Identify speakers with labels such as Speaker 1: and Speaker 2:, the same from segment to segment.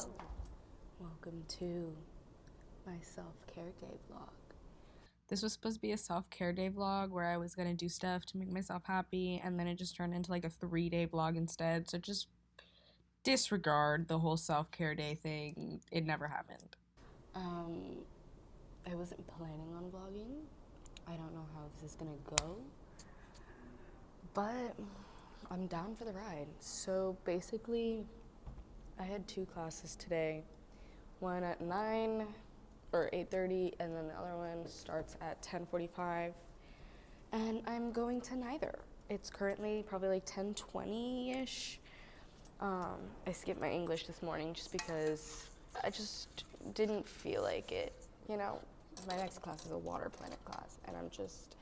Speaker 1: Hello, welcome to my self-care day vlog. This was supposed to be a self-care day vlog where I was gonna do stuff to make myself happy, and then it just turned into like a 3-day vlog instead, so just disregard the whole self-care day thing. It never happened. I wasn't planning on vlogging. I don't know how this is gonna go, but I'm down for the ride. So basically, I had 2 classes today, one at 9 or 8:30, and then the other one starts at 10:45, and I'm going to neither. It's currently probably like 10:20-ish. I skipped my English this morning just because I just didn't feel like it, you know? My next class is a water planet class, and I just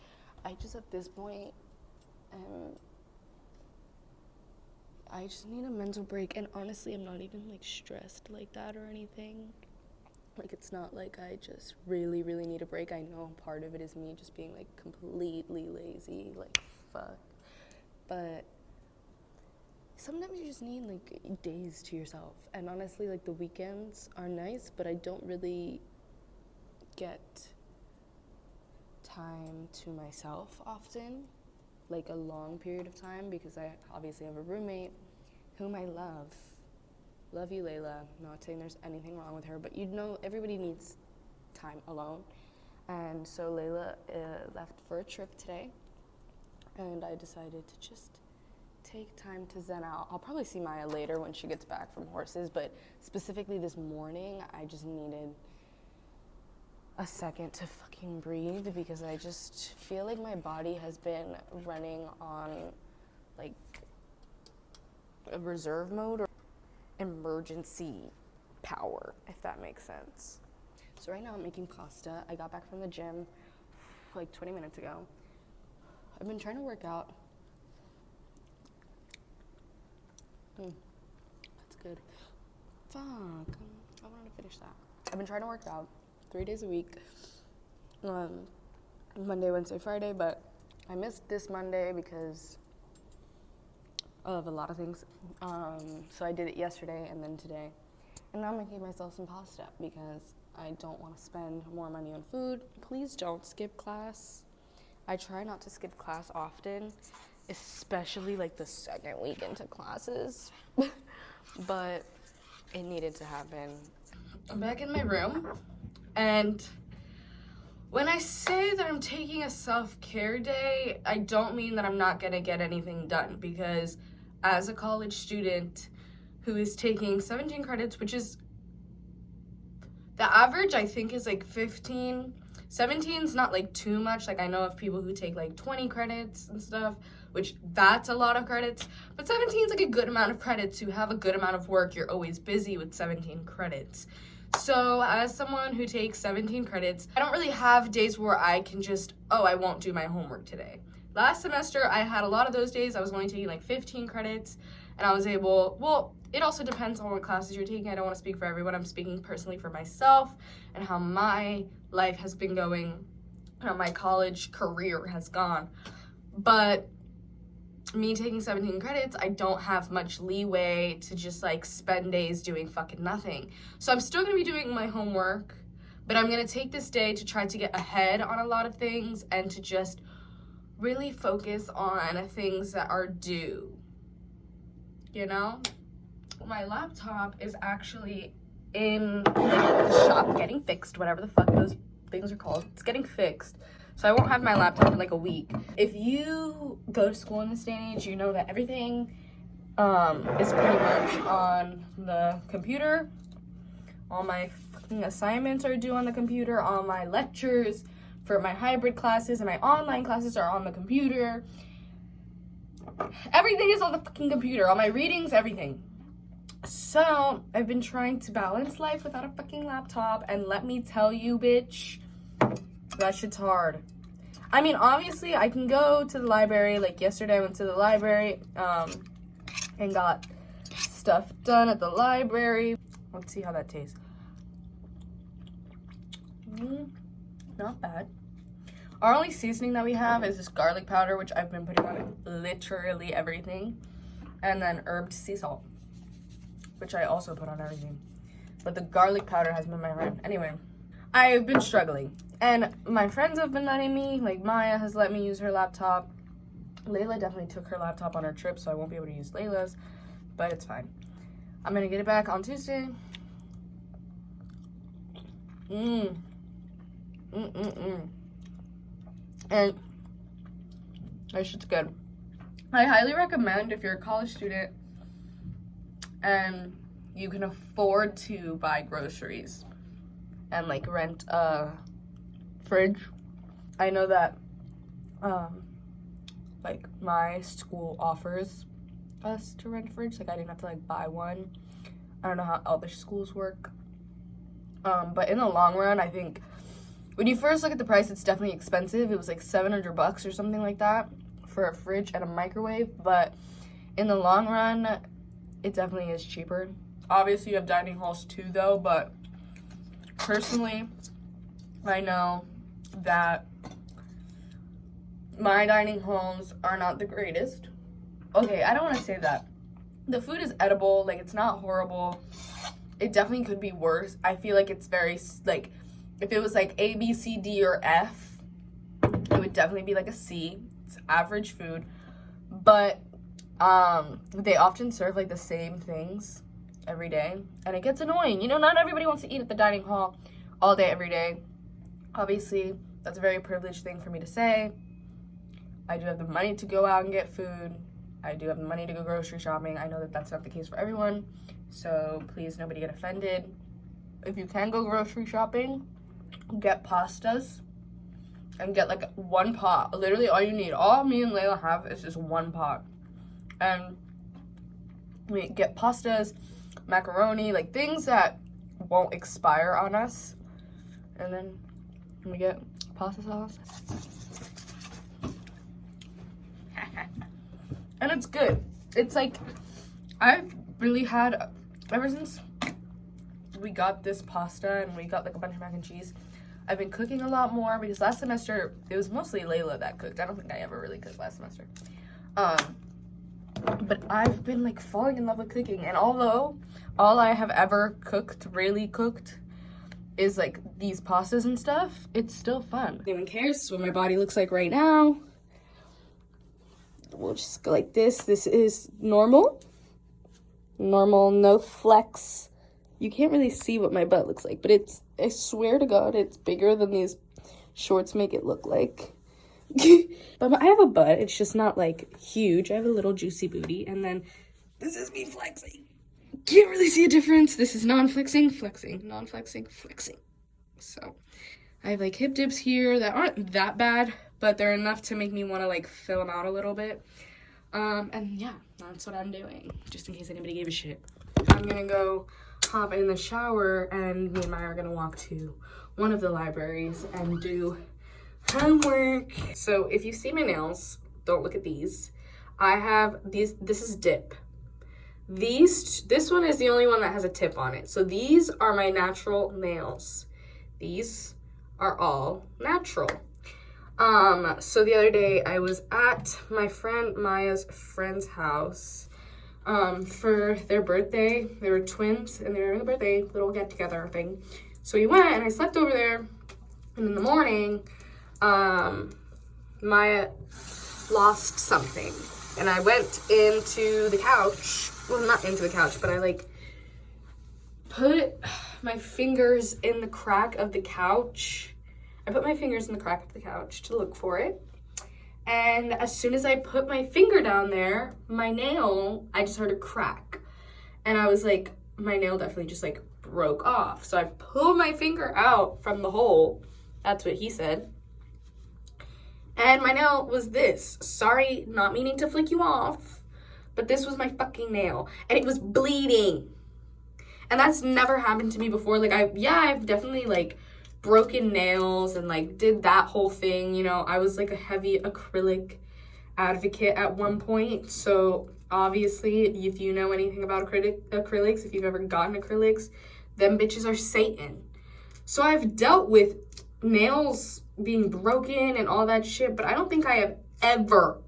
Speaker 1: at this point, I just need a mental break. And honestly, I'm not even like stressed like that or anything. Like, it's not like I just really need a break. I know part of it is me just being like completely lazy, like fuck. But sometimes you just need like days to yourself. And honestly, like the weekends are nice, but I don't really get time to myself often, like a long period of time, because I obviously have a roommate whom I love. Love you, Layla. Not saying there's anything wrong with her, but you know, everybody needs time alone. And so Layla left for a trip today, and I decided to just take time to zen out. I'll probably see Maya later when she gets back from horses, but specifically this morning, I just needed a second to fucking breathe, because I just feel like my body has been running on like a reserve mode or emergency power, if that makes sense. So right now I'm making pasta. I got back from the gym like 20 minutes ago. I've been trying to work out. That's good. Fuck, I wanted to finish that. I've been trying to work out 3 days a week, Monday, Wednesday, Friday, but I missed this Monday because of a lot of things. So I did it yesterday and then today. And now I'm making myself some pasta because I don't want to spend more money on food. Please don't skip class. I try not to skip class often, especially like the second week into classes, but it needed to happen. I'm back in my room, and when I say that I'm taking a self-care day, I don't mean that I'm not gonna get anything done, because as a college student who is taking 17 credits, which is, the average I think is like 15. 17's not like too much. Like, I know of people who take like 20 credits and stuff, which that's a lot of credits, but 17's like a good amount of credits. You have a good amount of work. You're always busy with 17 credits. So as someone who takes 17 credits, I don't really have days where I can just, oh, I won't do my homework today. Last semester, I had a lot of those days. I was only taking like 15 credits, and I was able, well, it also depends on what classes you're taking. I don't want to speak for everyone. I'm speaking personally for myself and how my life has been going, how my college career has gone. But me taking 17 credits, I don't have much leeway to just like spend days doing fucking nothing. So I'm still gonna be doing my homework, but I'm gonna take this day to try to get ahead on a lot of things and to just really focus on things that are due, you know? My laptop is actually in the shop getting fixed, whatever the fuck those things are called. It's getting fixed. So I won't have my laptop for like a week. If you go to school in this day and age, you know that everything is pretty much on the computer. All my fucking assignments are due on the computer. All my lectures for my hybrid classes and my online classes are on the computer. Everything is on the fucking computer. All my readings, everything. So I've been trying to balance life without a fucking laptop, and let me tell you, bitch, that shit's hard. I mean, obviously, I can go to the library. Like yesterday, I went to the library and got stuff done at the library. Let's see how that tastes. Not bad. Our only seasoning that we have is this garlic powder, which I've been putting on literally everything, and then herbed sea salt, which I also put on everything. but the garlic powder has been my friend. Anyway, I've been struggling, and my friends have been letting me, like Maya has let me use her laptop. Layla definitely took her laptop on her trip, so I won't be able to use Layla's, but it's fine. I'm gonna get it back on Tuesday. And that shit's good. I highly recommend if you're a college student and you can afford to buy groceries and like rent a fridge. I know that like my school offers us to rent a fridge. Like I didn't have to like buy one. I don't know how other schools work. But in the long run, I think when you first look at the price, it's definitely expensive. It was like $700 or something like that for a fridge and a microwave. But in the long run, it definitely is cheaper. Obviously, you have dining halls too, though. But personally, I know that my dining halls are not the greatest. Okay, I don't want to say that. The food is edible. Like, it's not horrible. It definitely could be worse. I feel like it's very, like, if it was like A, B, C, D, or F, it would definitely be like a C. It's average food. But they often serve like the same things every day. And it gets annoying. You know, not everybody wants to eat at the dining hall all day, every day. Obviously, that's a very privileged thing for me to say. I do have the money to go out and get food. I do have the money to go grocery shopping. I know that that's not the case for everyone. So please, nobody get offended. If you can go grocery shopping, get pastas and get like one pot. Literally all you need. All me and Layla have is just one pot. And we get pastas, macaroni, like things that won't expire on us. And then we get pasta sauce. And it's good. It's like, I've really had, ever since we got this pasta and we got like a bunch of mac and cheese, I've been cooking a lot more because last semester, it was mostly Layla that cooked. I don't think I ever really cooked last semester. But I've been like falling in love with cooking. And although all I have ever cooked, really cooked, is like these pastas and stuff, it's still fun. No one cares. This is what my body looks like right now. We'll just go like this. This is normal. Normal, no flex. You can't really see what my butt looks like, but it's, I swear to God, it's bigger than these shorts make it look like. But I have a butt. It's just not like huge. I have a little juicy booty. And then this is me flexing. Can't really see a difference. This is non-flexing, flexing, non-flexing, flexing. So I have like hip dips here that aren't that bad, but they're enough to make me want to like fill them out a little bit. And yeah, that's what I'm doing, just in case anybody gave a shit. I'm gonna go hop in the shower, and me and Maya are gonna walk to one of the libraries and do homework. So if you see my nails, don't look at these. I have these, this is dip. This one is the only one that has a tip on it. So these are my natural nails. These are all natural. So the other day I was at my friend Maya's friend's house for their birthday. They were twins and they were having a birthday little get together thing. So we went and I slept over there, and in the morning Maya lost something, and I went into the couch. Well, not into the couch, but I like put my fingers in the crack of the couch. I put my fingers in the crack of the couch to look for it. And as soon as I put my finger down there, my nail, I just heard a crack. And I was like, my nail definitely just like broke off. So I pulled my finger out from the hole. That's what he said. And my nail was this. Sorry, not meaning to flick you off, but this was my fucking nail. And it was bleeding. And that's never happened to me before. Like, I've definitely like broken nails and like did that whole thing. You know, I was like a heavy acrylic advocate at one point. So obviously, if you know anything about acrylics, if you've ever gotten acrylics, them bitches are Satan. So I've dealt with nails being broken and all that shit, but I don't think I have ever,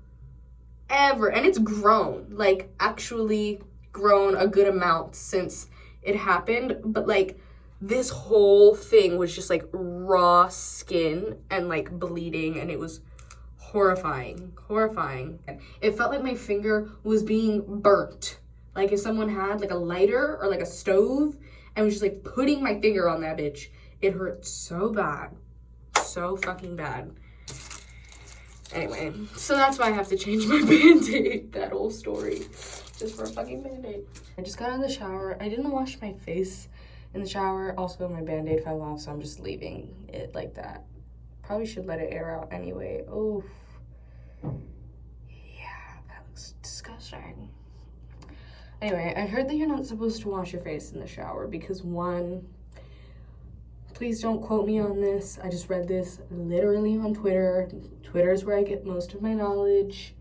Speaker 1: and it's grown, like actually grown a good amount since it happened, but like this whole thing was just like raw skin and like bleeding, and it was horrifying. It felt like my finger was being burnt. Like if someone had like a lighter or like a stove and was just like putting my finger on that bitch. It hurt so bad. So fucking bad. Anyway, so that's why I have to change my Band-Aid. That whole story. Just for a fucking Band-Aid. I just got out of the shower. I didn't wash my face in the shower. Also, my Band-Aid fell off, so I'm just leaving it like that. Probably should let it air out anyway. Oof. Yeah, that looks disgusting. Anyway, I heard that you're not supposed to wash your face in the shower because one, please don't quote me on this. I just read this literally on Twitter. Twitter is where I get most of my knowledge,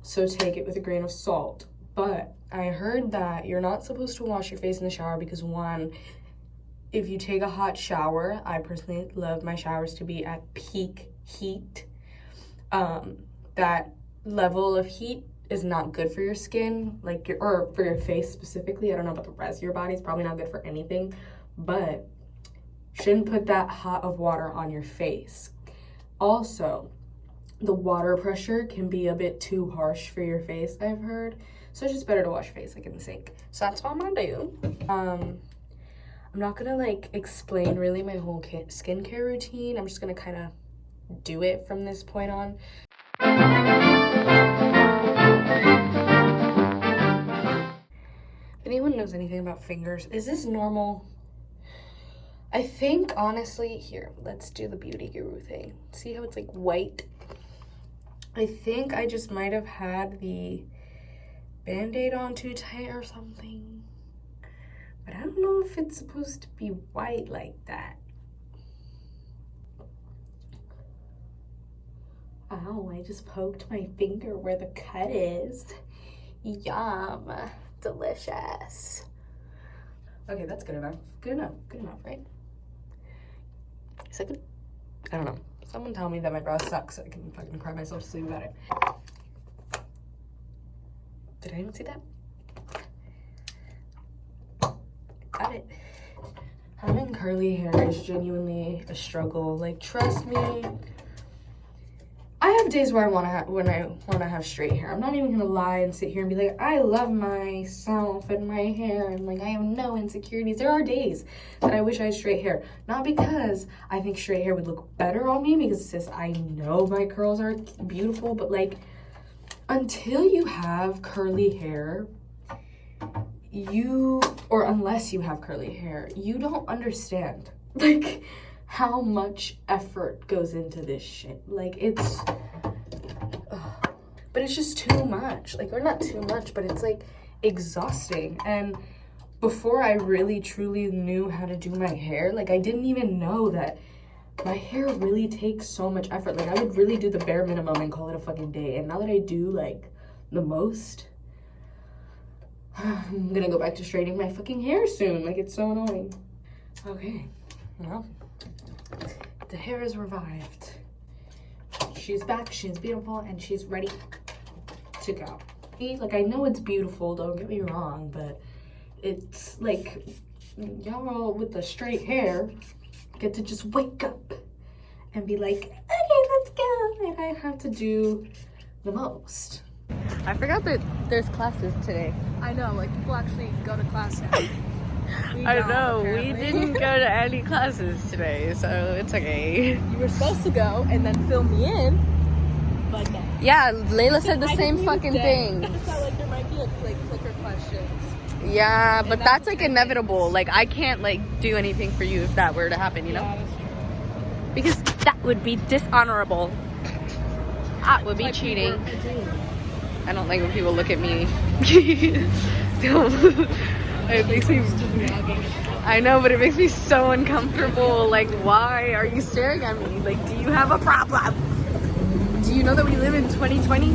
Speaker 1: so take it with a grain of salt. But I heard that you're not supposed to wash your face in the shower because one, if you take a hot shower, I personally love my showers to be at peak heat. That level of heat is not good for your skin, like or for your face specifically. I don't know about the rest of your body. It's probably not good for anything, but shouldn't put that hot of water on your face. Also, the water pressure can be a bit too harsh for your face, I've heard. So it's just better to wash your face like in the sink. So that's what I'm gonna do. I'm not gonna like explain really my whole skincare routine. I'm just gonna kind of do it from this point on. If anyone knows anything about fingers, is this normal? I think, honestly, here, let's do the beauty guru thing. See how it's like white? I think I just might have had the Band-Aid on too tight or something. But I don't know if it's supposed to be white like that. Ow, I just poked my finger where the cut is. Yum. Delicious. Okay, that's good enough. Good enough, right? Is that good? I don't know. Someone tell me that my brow sucks so I can fucking cry myself to sleep about it. Did anyone see that? Got it. Having curly hair is genuinely a struggle. Like, trust me. I have days where I want to have straight hair. I'm not even gonna lie and sit here and be like, I love myself and my hair and like I have no insecurities. There are days that I wish I had straight hair. Not because I think straight hair would look better on me, because sis, I know my curls are beautiful, but like until you have curly hair, or unless you have curly hair, you don't understand like how much effort goes into this shit. Like but it's just too much. Like, or not too much, but it's like exhausting. And before I really truly knew how to do my hair, like I didn't even know that my hair really takes so much effort. Like I would really do the bare minimum and call it a fucking day. And now that I do like the most, I'm gonna go back to straightening my fucking hair soon. Like it's so annoying. Okay, well, the hair is revived. She's back, she's beautiful, and she's ready to go. Like, I know it's beautiful, don't get me wrong, but it's like, y'all with the straight hair get to just wake up and be like, okay, let's go. And I have to do the most. I forgot that there's classes today.
Speaker 2: I know, like people actually go to class now.
Speaker 1: I know, we didn't go to any classes today, so it's okay.
Speaker 2: You were supposed to go and then fill me in, but no.
Speaker 1: Yeah, Layla said the same fucking thing.
Speaker 2: I just felt like there might be like clicker questions.
Speaker 1: Yeah, but that's like inevitable. Like I can't like do anything for you if that were to happen, you know?
Speaker 2: Yeah, that's true.
Speaker 1: Because that would be dishonorable. That would be
Speaker 2: like
Speaker 1: cheating.
Speaker 2: I
Speaker 1: don't like when people look at me. It makes me, I know, but it makes me so uncomfortable. Like, why are you staring at me? Like, do you have a problem? Do you know that we live in 2020?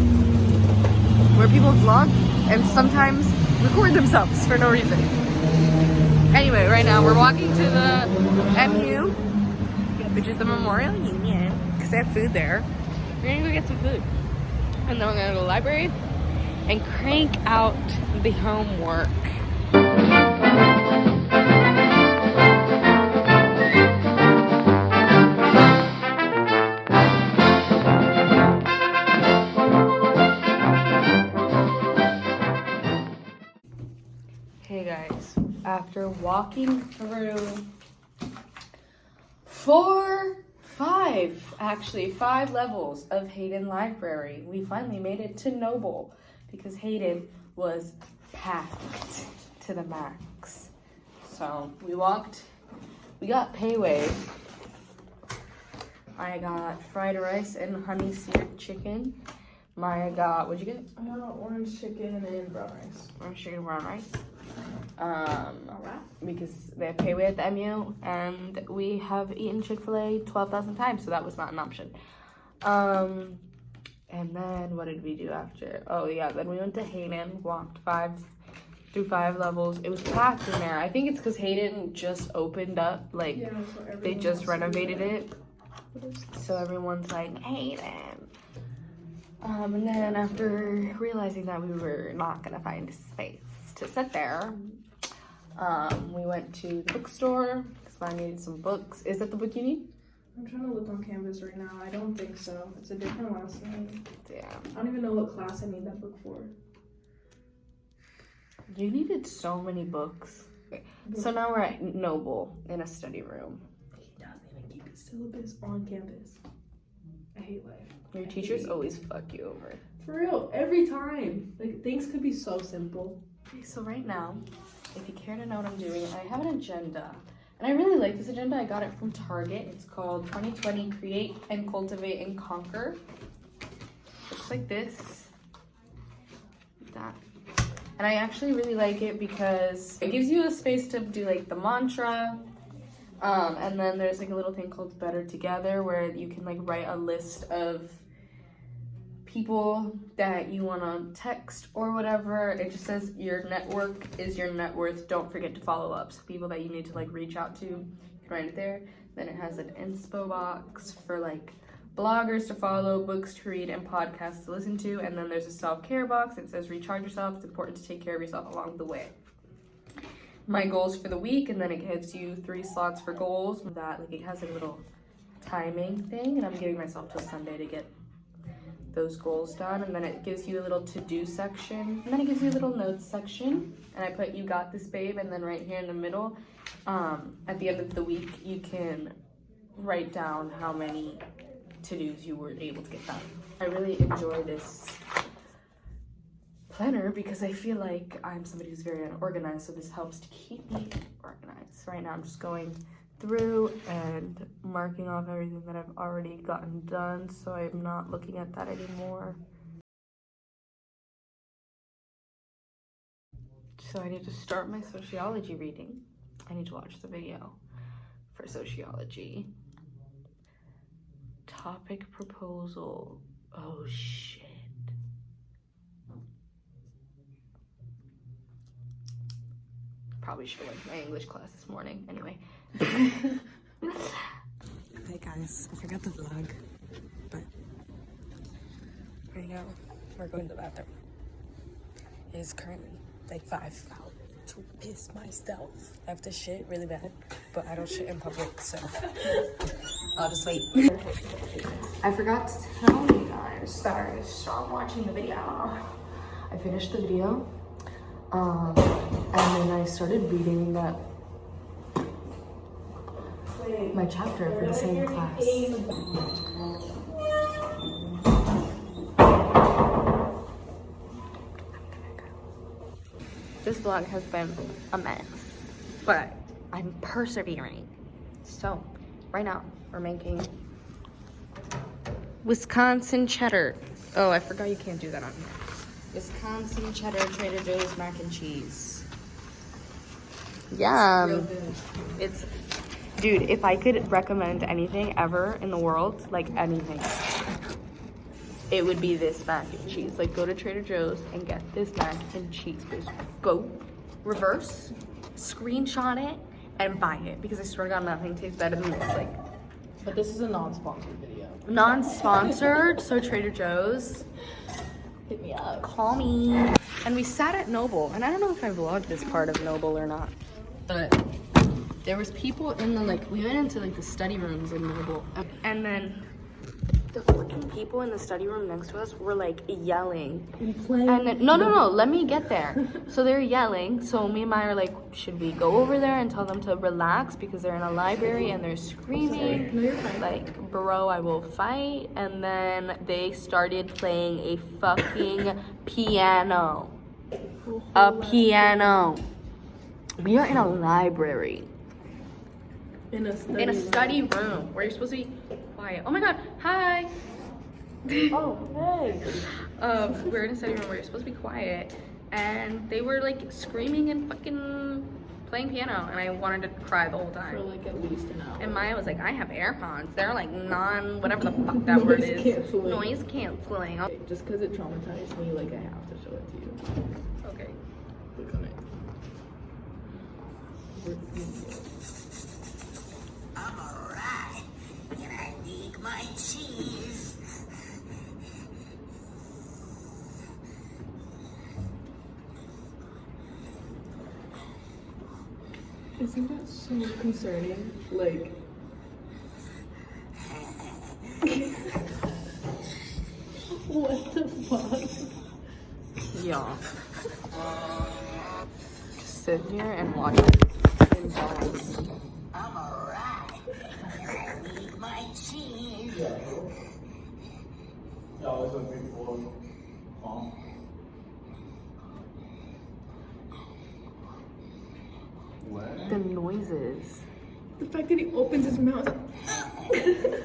Speaker 1: Where people vlog and sometimes record themselves for no reason. Anyway, right now we're walking to the MU, which is the Memorial Union, because they have food there. We're gonna go get some food. And then we're gonna go to the library and crank out the homework. Okay guys, after walking through five levels of Hayden Library, we finally made it to Noble because Hayden was packed to the max. So we got payway. I got fried rice and honey seared chicken. Maya got, what'd you get?
Speaker 2: I got orange chicken and brown rice.
Speaker 1: Orange chicken and brown rice. Because they have payway at the MU, and we have eaten Chick-fil-A 12,000 times, so that was not an option. And then what did we do after? Oh yeah, then we went to Hayden, walked through 5 levels. It was packed in there. I think it's because Hayden just opened up, like they just renovated it, so everyone's like Hayden. And then after realizing that we were not gonna find space to sit there, we went to the bookstore because I needed some books. Is that the book you need?
Speaker 2: I'm trying to look on Canvas right now. I don't think so. It's a different lesson.
Speaker 1: Yeah.
Speaker 2: I don't even know what class I need that book for.
Speaker 1: You needed so many books. Okay. So now we're at Noble in a study room.
Speaker 2: He doesn't even keep his syllabus on campus. I hate life.
Speaker 1: Your teachers always fuck you over.
Speaker 2: For real, every time. Like, things could be so simple.
Speaker 1: Okay, so right now, if you care to know what I'm doing, I have an agenda. And I really like this agenda. I got it from Target. It's called 2020 Create and Cultivate and Conquer. Looks like this. Like that. And I actually really like it because it gives you a space to do like the mantra. And then there's like a little thing called Better Together where you can like write a list of people that you want to text or whatever. It just says your network is your net worth. Don't forget to follow up. So people that you need to like reach out to, you can write it there. Then it has an inspo box for like bloggers to follow, books to read, and podcasts to listen to. And then there's a self-care box. It says recharge yourself. It's important to take care of yourself along the way. My goals for the week, and then it gives you 3 slots for goals. That like it has a little timing thing, and I'm giving myself till Sunday to get those goals done. And then it gives you a little to-do section, and then it gives you a little notes section, and I put you got this babe, and then right here in the middle, at the end of the week you can write down how many to-dos you were able to get done. I really enjoy this planner because I feel like I'm somebody who's very unorganized, so this helps to keep me organized. Right now I'm just going through and marking off everything that I've already gotten done, so I'm not looking at that anymore. So I need to start my sociology reading. I need to watch the video for sociology. Topic proposal. Oh shit. Probably should have went to my English class this morning. Anyway.
Speaker 3: Hey guys, I forgot the vlog, but right now we're going to the bathroom. It is currently like 5. About to piss myself. I have to shit really bad, but I don't shit in public, so I'll just wait.
Speaker 1: I forgot to tell you guys that I stopped watching the video. I finished the video, and then I started reading my chapter for the same class. This vlog has been a mess, but I'm persevering. So, right now, we're making Wisconsin cheddar. Oh, I forgot you can't do that on here. Wisconsin cheddar Trader Joe's mac and cheese. Yeah, it's, dude, if I could recommend anything ever in the world, like anything, it would be this mac and cheese. Like, go to Trader Joe's and get this mac and cheese. Just go reverse, screenshot it, and buy it, because I swear to God, nothing tastes better than this. Like,
Speaker 2: But this is a non-sponsored video.
Speaker 1: non-sponsored, so Trader Joe's,
Speaker 2: Hit me up.
Speaker 1: call me. And we sat at Noble, and I don't know if I vlogged this part of Noble or not, but there was people in the, like, we went into like the study rooms in Noble, and then the fucking people in the study room next to us were like yelling.
Speaker 2: And playing.
Speaker 1: And no, let me get there. So they're yelling. So me and Maya are like, should we go over there and tell them to relax because they're in a library and they're screaming?
Speaker 2: No, you're fine.
Speaker 1: Like, bro, I will fight. And then they started playing a fucking piano. A piano. We are in a library.
Speaker 2: In a
Speaker 1: study room where you're supposed to be quiet. Oh my god, hi.
Speaker 2: Oh, hey.
Speaker 1: We're in a study room where you're supposed to be quiet, and they were like screaming and fucking playing piano, and I wanted to cry the whole
Speaker 2: For
Speaker 1: time.
Speaker 2: like at least an hour.
Speaker 1: And Maya was like, I have AirPods. They're like whatever the fuck that word is.
Speaker 2: Canceling.
Speaker 1: Noise canceling.
Speaker 2: Just because it traumatized me, like I have to show it to you.
Speaker 1: Okay.
Speaker 2: Look on it.
Speaker 4: I'm alright, and I need my cheese.
Speaker 2: Isn't that so concerning? Like, what the fuck?
Speaker 1: Yeah. Just sit here and watch it. In balls.
Speaker 4: I'm alright, and I need my cheese.
Speaker 1: The noises.
Speaker 2: The fact that he opens his mouth.
Speaker 1: I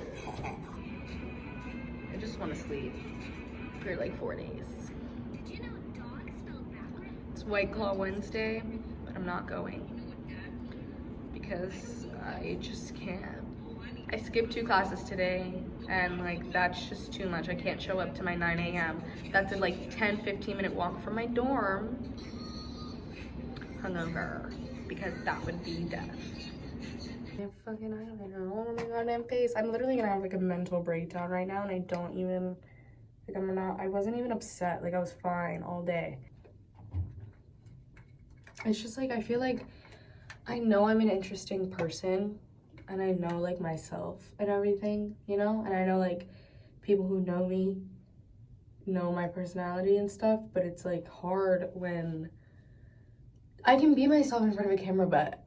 Speaker 1: just want to sleep for like 4 days. It's White Claw Wednesday, but I'm not going because I just can't. I skipped 2 classes today, and like that's just too much. I can't show up to my 9 a.m. That's a like 10-15 minute walk from my dorm. Hungover, because that would be death. I fucking eyeliner all over my goddamn face. I'm literally gonna have like a mental breakdown right now, and I don't even like I wasn't even upset. Like I was fine all day. It's just like I feel like I know I'm an interesting person, and I know like myself and everything, you know, and I know like people who know me know my personality and stuff, but it's like hard when I can be myself in front of a camera, but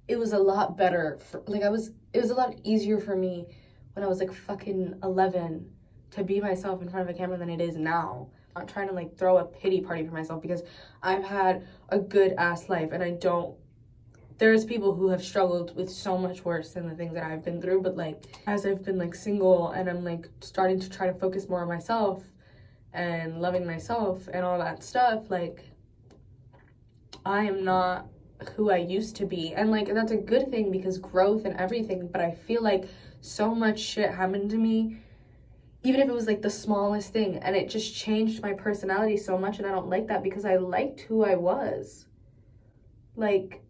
Speaker 1: it was a lot better for, like it was a lot easier for me when I was like fucking 11 to be myself in front of a camera than it is now. I'm not trying to like throw a pity party for myself because I've had a good ass life, and there's people who have struggled with so much worse than the things that I've been through, but like as I've been like single and I'm like starting to try to focus more on myself and loving myself and all that stuff, like I am not who I used to be, and like that's a good thing because growth and everything, but I feel like so much shit happened to me, even if it was like the smallest thing, and it just changed my personality so much, and I don't like that because I liked who I was. Like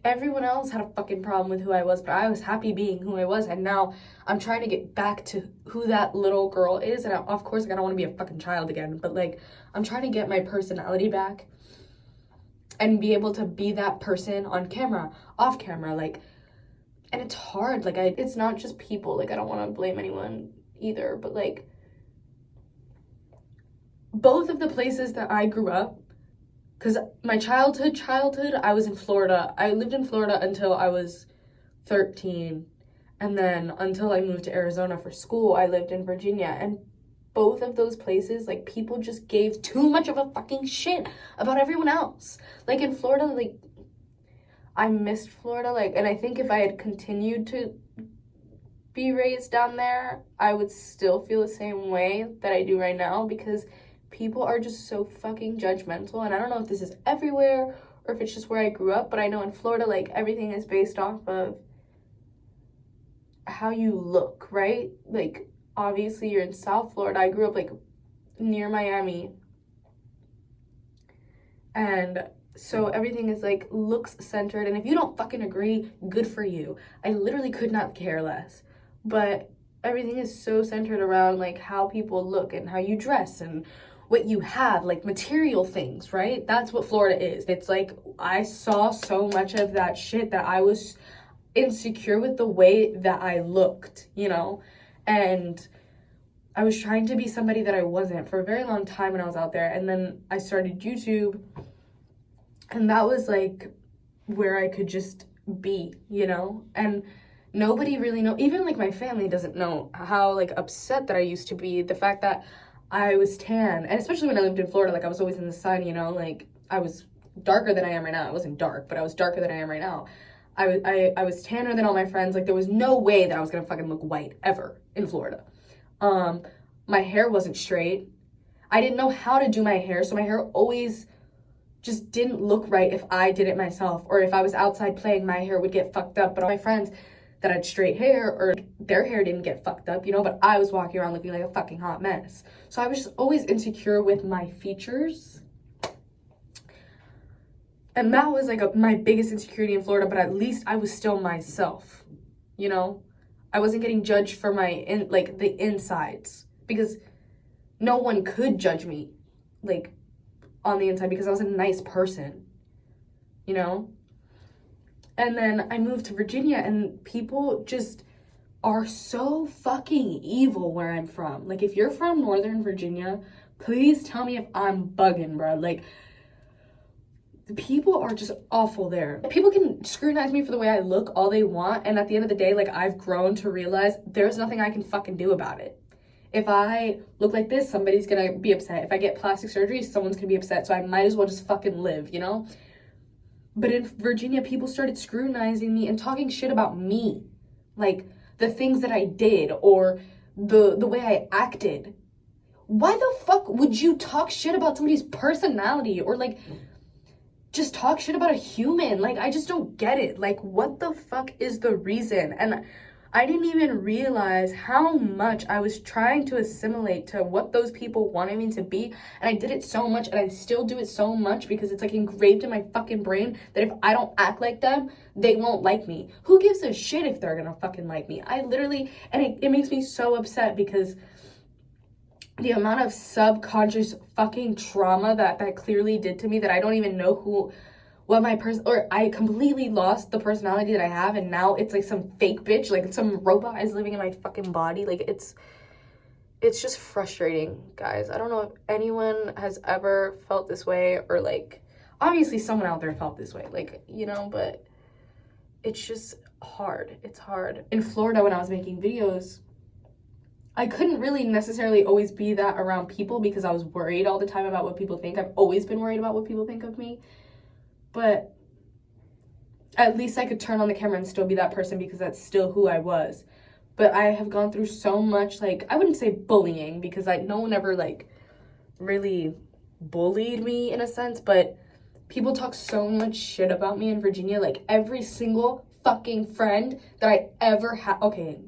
Speaker 1: everyone else had a fucking problem with who I was, but I was happy being who I was, and now I'm trying to get back to who that little girl is, and of course like I don't want to be a fucking child again, but like I'm trying to get my personality back and be able to be that person on camera, off camera, like, and it's hard, like, it's not just people, like, I don't want to blame anyone either, but, like, both of the places that I grew up, because my childhood, I was in Florida. I lived in Florida until I was 13, and then until I moved to Arizona for school, I lived in Virginia, and both of those places, like, people just gave too much of a fucking shit about everyone else. Like, in Florida, like, I missed Florida, like, and I think if I had continued to be raised down there, I would still feel the same way that I do right now, because people are just so fucking judgmental, and I don't know if this is everywhere or if it's just where I grew up, but I know in Florida, like, everything is based off of how you look, right? Like, obviously you're in South Florida. I grew up like near Miami, and so everything is like looks centered, and if you don't fucking agree, good for you. I literally could not care less, but everything is so centered around like how people look and how you dress and what you have, like material things, right? That's what Florida is. It's like I saw so much of that shit that I was insecure with the way that I looked, you know? And
Speaker 2: I was trying to be somebody that I wasn't for a very long time when I was out there. And then I started YouTube, and that was like where I could just be, you know? And nobody really know, even like my family doesn't know how like upset that I used to be. The fact that I was tan, and especially when I lived in Florida, like I was always in the sun, you know, like I was darker than I am right now. I wasn't dark, but I was darker than I am right now. I was tanner than all my friends. Like there was no way that I was gonna fucking look white ever in Florida. My hair wasn't straight. I didn't know how to do my hair, so my hair always just didn't look right if I did it myself, or if I was outside playing, my hair would get fucked up. But all my friends that had straight hair, or their hair didn't get fucked up, you know, but I was walking around looking like a fucking hot mess. So I was just always insecure with my features. And that was like my biggest insecurity in Florida, but at least I was still myself, you know? I wasn't getting judged for the insides, because no one could judge me, like, on the inside, because I was a nice person, you know? And then I moved to Virginia, and people just are so fucking evil where I'm from. Like, if you're from Northern Virginia, please tell me if I'm bugging, bro. Like, people are just awful there. People can scrutinize me for the way I look all they want, and at the end of the day, like, I've grown to realize there's nothing I can fucking do about it. If I look like this, somebody's gonna be upset. If I get plastic surgery, someone's gonna be upset, so I might as well just fucking live, you know? But in Virginia, people started scrutinizing me and talking shit about me. Like, the things that I did, or the way I acted. Why the fuck would you talk shit about somebody's personality, or, like, just talk shit about a human? Like, I just don't get it. Like, what the fuck is the reason? And I didn't even realize how much I was trying to assimilate to what those people wanted me to be. And I did it so much, and I still do it so much, because it's like engraved in my fucking brain that if I don't act like them, they won't like me. Who gives a shit if they're gonna fucking like me? I literally, and it makes me so upset, because the amount of subconscious fucking trauma that clearly did to me, that I don't even know what my or I completely lost the personality that I have, and now it's like some fake bitch, like some robot is living in my fucking body. Like, it's just frustrating, guys. I don't know if anyone has ever felt this way, or like, obviously someone out there felt this way, like, you know, but it's just hard. It's hard. In Florida, when I was making videos, I couldn't really necessarily always be that around people, because I was worried all the time about what people think. I've always been worried about what people think of me. But at least I could turn on the camera and still be that person, because that's still who I was. But I have gone through so much, like, I wouldn't say bullying, because no one ever, like, really bullied me in a sense, but people talk so much shit about me in Virginia. Like, every single fucking friend that I ever had, okay,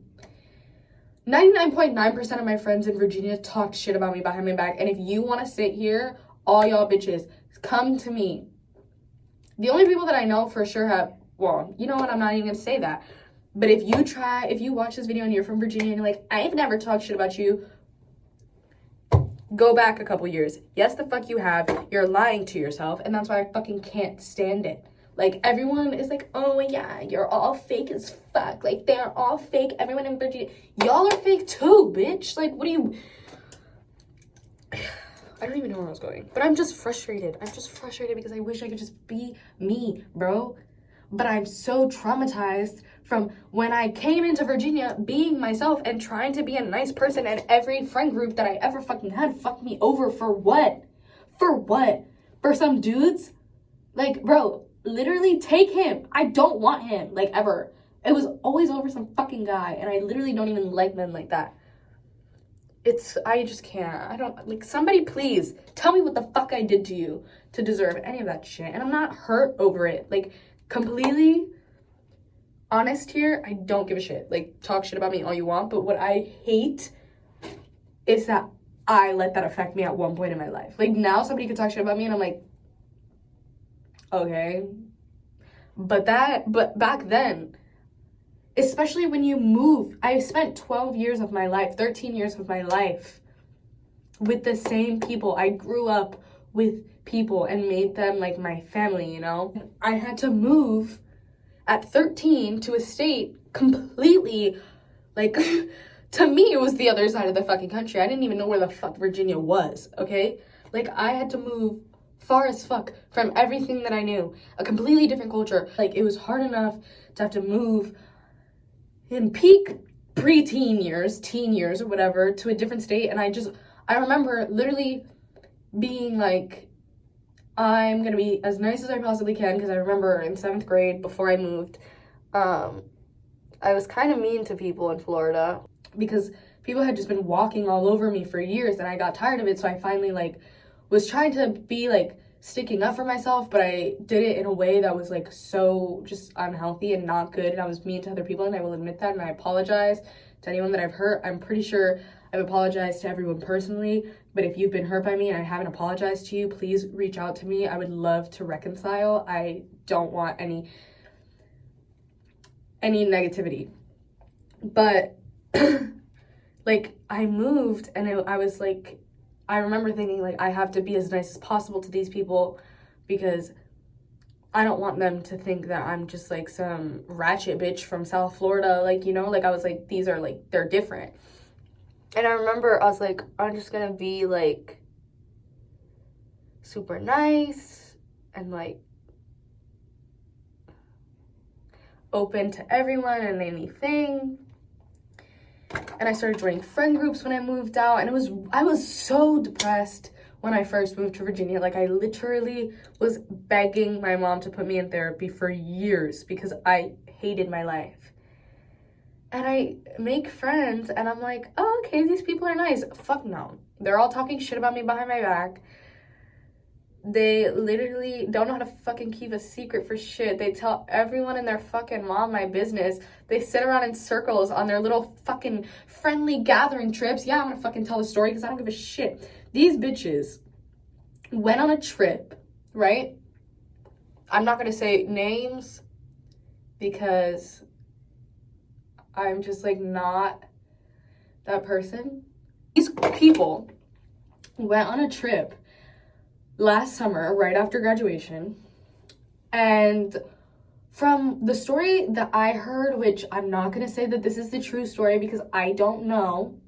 Speaker 2: 99.9% of my friends in Virginia talk shit about me behind my back. And if you want to sit here, all y'all bitches, come to me. The only people that I know for sure have, well, you know what, I'm not even going to say that. But if you watch this video and you're from Virginia and you're like, I've never talked shit about you, go back a couple years. Yes, the fuck you have. You're lying to yourself, and that's why I fucking can't stand it. Like, everyone is like, oh yeah, you're all fake as fuck. Like, they're all fake. Everyone in Virginia, y'all are fake too, bitch. Like, what do you... I don't even know where I was going. But I'm just frustrated. I'm just frustrated because I wish I could just be me, bro. But I'm so traumatized from when I came into Virginia being myself and trying to be a nice person, and every friend group that I ever fucking had fucked me over for what? For what? For some dudes? Like, bro, literally take him. I don't want him, like, ever. It was always over some fucking guy, and I literally don't even like men like that. I just can't. I don't, like, somebody please tell me what the fuck I did to you to deserve any of that shit. And I'm not hurt over it. Like, completely honest here, I don't give a shit. Like, talk shit about me all you want, but what I hate is that I let that affect me at one point in my life. Like, now somebody could talk shit about me and I'm like, okay. But back then, especially when you move, I spent 12 years of my life, 13 years of my life with the same people. I grew up with people and made them like my family, you know? I had to move at 13 to a state completely like To me, it was the other side of the fucking country. I didn't even know where the fuck Virginia was, okay? Like, I had to move far as fuck from everything that I knew. A completely different culture. Like, it was hard enough to have to move in peak pre-teen years, teen years or whatever, to a different state. And I remember literally being like, I'm gonna be as nice as I possibly can, because I remember in 7th grade, before I moved, I was kind of mean to people in Florida because people had just been walking all over me for years, and I got tired of it. So I finally like was trying to be like sticking up for myself, but I did it in a way that was like so just unhealthy and not good, and I was mean to other people, and I will admit that, and I apologize to anyone that I've hurt. I'm pretty sure I've apologized to everyone personally, but if you've been hurt by me and I haven't apologized to you, please reach out to me. I would love to reconcile. I don't want any negativity. But like, I moved, and I was like, I remember thinking like, I have to be as nice as possible to these people because I don't want them to think that I'm just like some ratchet bitch from South Florida. Like, you know, like I was like, these are like, they're different. And I remember I was like, I'm just gonna be like super nice and like open to everyone and anything. And I started joining friend groups when I moved out, and I was so depressed when I first moved to Virginia. Like, I literally was begging my mom to put me in therapy for years because I hated my life. And I make friends, and I'm like, oh, okay, these people are nice. Fuck no. They're all talking shit about me behind my back. They literally don't know how to fucking keep a secret for shit. They tell everyone and their fucking mom my business. They sit around in circles on their little fucking friendly gathering trips. Yeah, I'm gonna fucking tell the story because I don't give a shit. These bitches went on a trip, right? I'm not gonna say names because I'm just like not that person. These people went on a trip last summer, right after graduation, and from the story that I heard, which I'm not gonna say that this is the true story because I don't know,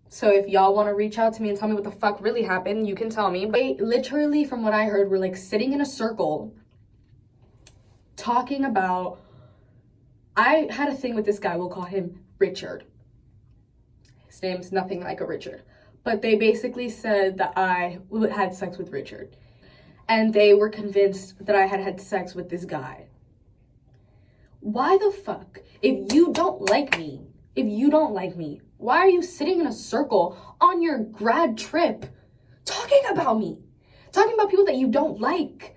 Speaker 2: so if y'all want to reach out to me and tell me what the fuck really happened, you can tell me. But they literally, from what I heard, were like sitting in a circle talking about, I had a thing with this guy, we'll call him Richard. His name's nothing like a Richard. But they basically said that I had sex with Richard. And they were convinced that I had sex with this guy. Why the fuck? If you don't like me, why are you sitting in a circle on your grad trip talking about me? Talking about people that you don't like?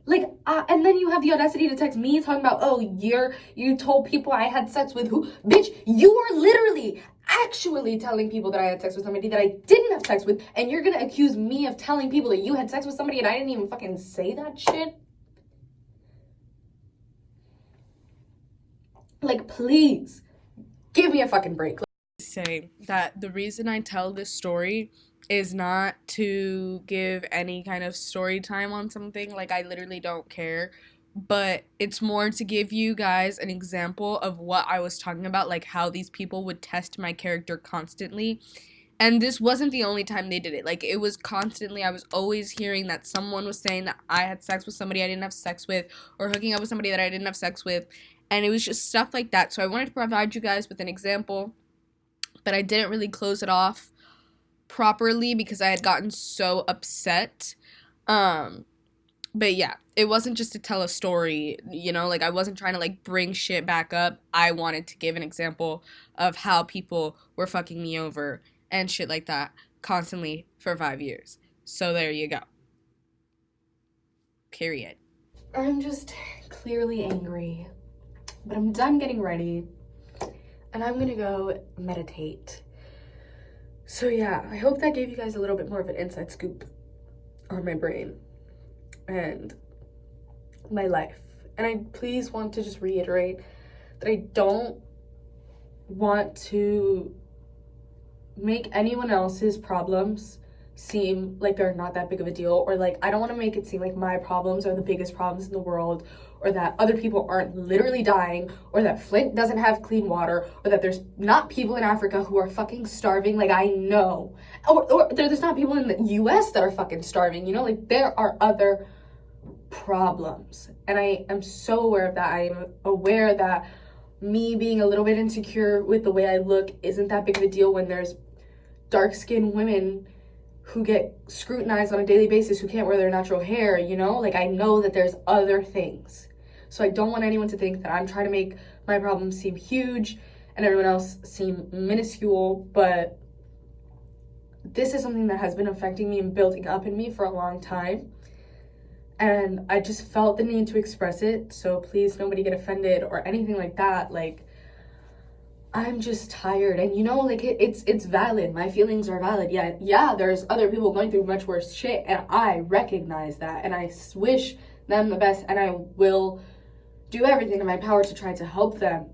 Speaker 2: Like, and then you have the audacity to text me talking about, oh, you told people I had sex with who? Bitch, you are literally actually telling people that I had sex with somebody that I didn't have sex with, and you're gonna accuse me of telling people that you had sex with somebody and I didn't even fucking say that shit? Like, please, give me a fucking break.
Speaker 1: Say that the reason I tell this story is not to give any kind of story time on something. Like, I literally don't care. But it's more to give you guys an example of what I was talking about, like how these people would test my character constantly. And this wasn't the only time they did it. Like, it was constantly, I was always hearing that someone was saying that I had sex with somebody I didn't have sex with, or hooking up with somebody that I didn't have sex with. And it was just stuff like that. So I wanted to provide you guys with an example, but I didn't really close it off properly because I had gotten so upset. But yeah, it wasn't just to tell a story, you know, like I wasn't trying to like bring shit back up. I wanted to give an example of how people were fucking me over and shit like that constantly for 5 years. So there you go. Period.
Speaker 2: I'm just clearly angry, but I'm done getting ready and I'm gonna go meditate. So yeah, I hope that gave you guys a little bit more of an inside scoop on my brain and my life. And I please want to just reiterate that I don't want to make anyone else's problems seem like they're not that big of a deal, or like I don't want to make it seem like my problems are the biggest problems in the world, or that other people aren't literally dying, or that Flint doesn't have clean water, or that there's not people in Africa who are fucking starving. Like, I know, or there's not people in the US that are fucking starving, you know, like there are other problems, and I am so aware of that. I am aware that me being a little bit insecure with the way I look isn't that big of a deal when there's dark-skinned women who get scrutinized on a daily basis who can't wear their natural hair, you know? Like, I know that there's other things. So I don't want anyone to think that I'm trying to make my problems seem huge and everyone else seem minuscule, but this is something that has been affecting me and building up in me for a long time. And I just felt the need to express it, so please nobody get offended or anything like that. Like, I'm just tired, and you know, like, it's valid. My feelings are valid. Yeah, there's other people going through much worse shit, and I recognize that, and I wish them the best, and I will do everything in my power to try to help them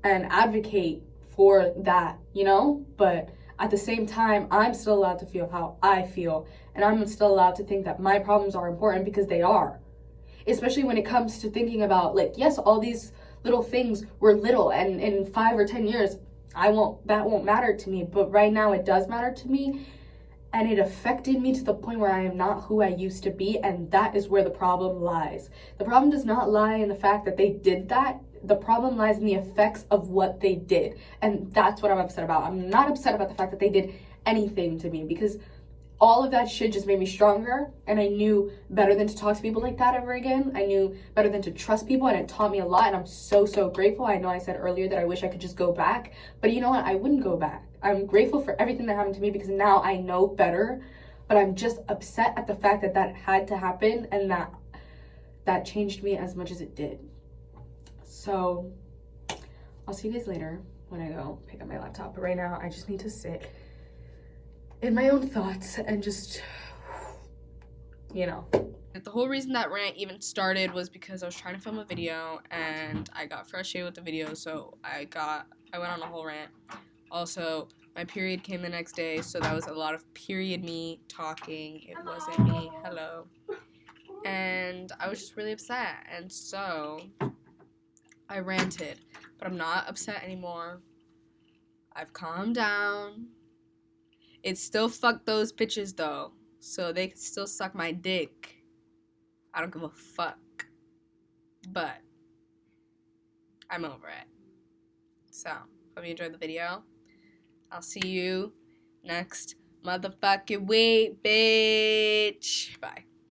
Speaker 2: and advocate for that, you know? But at the same time, I'm still allowed to feel how I feel, and I'm still allowed to think that my problems are important, because they are. Especially when it comes to thinking about, like, yes, all these little things were little, and in 5 or 10 years, that won't matter to me, but right now it does matter to me, and it affected me to the point where I am not who I used to be, and that is where the problem lies. The problem does not lie in the fact that they did that. The problem lies in the effects of what they did, and that's what I'm upset about. I'm not upset about the fact that they did anything to me, because all of that shit just made me stronger, and I knew better than to talk to people like that ever again. I knew better than to trust people, and it taught me a lot, and I'm so, so grateful. I know I said earlier that I wish I could just go back, but you know what? I wouldn't go back. I'm grateful for everything that happened to me, because now I know better, but I'm just upset at the fact that that had to happen, and that changed me as much as it did. So I'll see you guys later when I go pick up my laptop, but right now I just need to sit in my own thoughts and just, you know.
Speaker 1: The whole reason that rant even started was because I was trying to film a video and I got frustrated with the video, so I went on a whole rant. Also, my period came the next day, so that was a lot of period me talking. It wasn't me. Hello. And I was just really upset, and so I ranted, but I'm not upset anymore. I've calmed down. It's still fuck those bitches though, so they can still suck my dick. I don't give a fuck. But I'm over it. So, hope you enjoyed the video. I'll see you next motherfucking week, bitch. Bye.